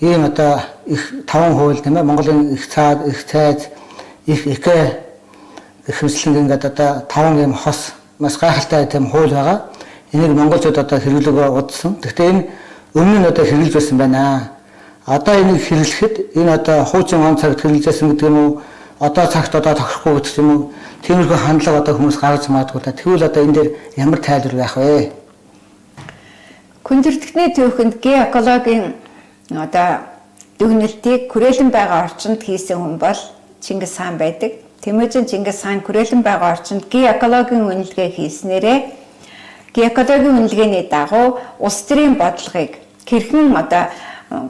ийм одоо их 5 хууль тийм ээ Монголын их цаад, их цайз, их эко хэмжлэн ингээд одоо 5 ийм хос маш гайхалтай тийм хууль байгаа. Энийг монголчууд одоо хэрэглэгээ удсан. Гэхдээ энэ өмнө нь одоо хэрэгжилж байсан байна. Одоо энийг хэрэглэхэд энэ одоо хуучин он цагт хэрэгжилсэн гэдэг юм уу? Одоо цагт одоо тохирохгүй гэдэг юм уу? Тиймэрхүү хандлага одоо хүмүүс гаргаж магадгүй та. Тэгвэл одоо энэ дээр ямар тайлбар байх вэ? Хүндрэлтний төвхөнд геокологийн одоо дүгнэлтийг хүрээлэн байгаа орчинд хийсэн хүн бол Чингис хаан байдаг. Тэмээжин Чингис хаан хүрээлэн байгаа орчинд геокологийн үнэлгээ хийснээрээ геокологийн үнэлгээний дагуу улс төрийн бодлогыг хэрхэн одоо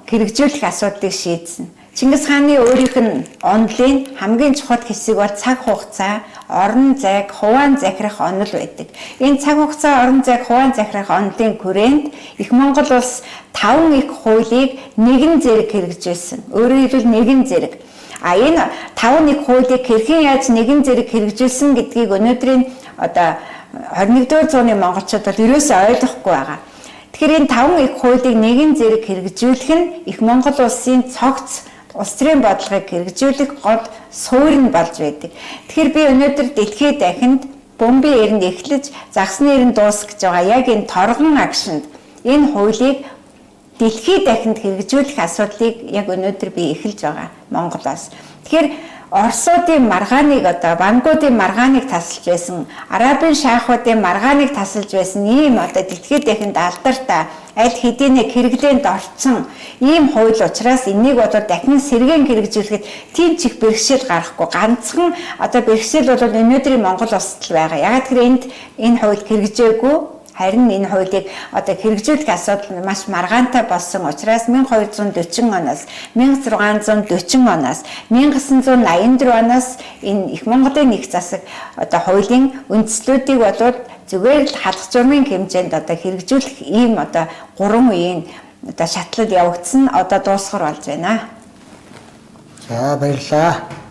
хэрэгжүүлэх асуудлыг шийдсэн. Чингис хааны өөрийнх нь онолын хамгийн чухал хэсэг бол цаг хугацаа, орон зайг, хуваан захирах онол байдаг. Энэ цаг хугацаа, орон зайг, хуваан захирах онолын хүрээнд их Монгол улс 5 их хуулийг нэгэн зэрэг хэрэгжүүлсэн. Өөрөөр хэлбэл нэгэн зэрэг. Энэ 5 их хуулийг хэрхэн яаж нэгэн зэрэг хэрэгжүүлсэн гэдгийг өнөөдрийн одоо 21-р зууны монголчууд бол ерөөсөө ойлгохгүй байгаа. Тэгэхээр энэ 5 их хуулийг нэгэн зэрэг хэрэгжүүлэх нь их Монгол улсын цогц улс төрийн бодлогыг хэрэгжүүлэх гол суурь нь болж байдаг. Тэгэхээр би өнөөдөр дэлхийд дахинд бомбын эрен эхлэж загсны эрен дуус гэж байгаа яг энэ торгон агшинд энэ хуулийг дэлхийд дахинд хэрэгжүүлэх асуудлыг яг өнөөдөр би эхэлж байгаа Монголоос. Тэгэхээр Оросуудын маргааныг одоо Бангуудын маргааныг тасалж байсан, Арабын шайхуудын маргааныг тасалж байсан ийм одоо дэлхийд дахинд алдартай аль хэдийнэ хэрэглээнд орцсон ийм хууль учраас энийг одоо дахин сэргээн хэрэгжүүлэхэд тийм чих бэрхшээл гарахгүй. Ганцхан одоо бэрхшээл бол өнөөдрийн Монгол улсад байгаа. Яг тэр энэ хууль хэрэгжээгүй. Харин энэ хуулийг одоо хэрэгжүүлэх асуудал маш маргаантай болсон учраас 1240 оноос 1640 оноос 1984 оноос энэ их Монголын нэг засаг одоо хуулийн үндслүүдийг болоод зүгээр л хадах журмын хэмжээнд одоо хэрэгжүүлэх ийм одоо 3 үеийн одоо шатлал явагдсан одоо дуусгар болж байна. За баярлалаа.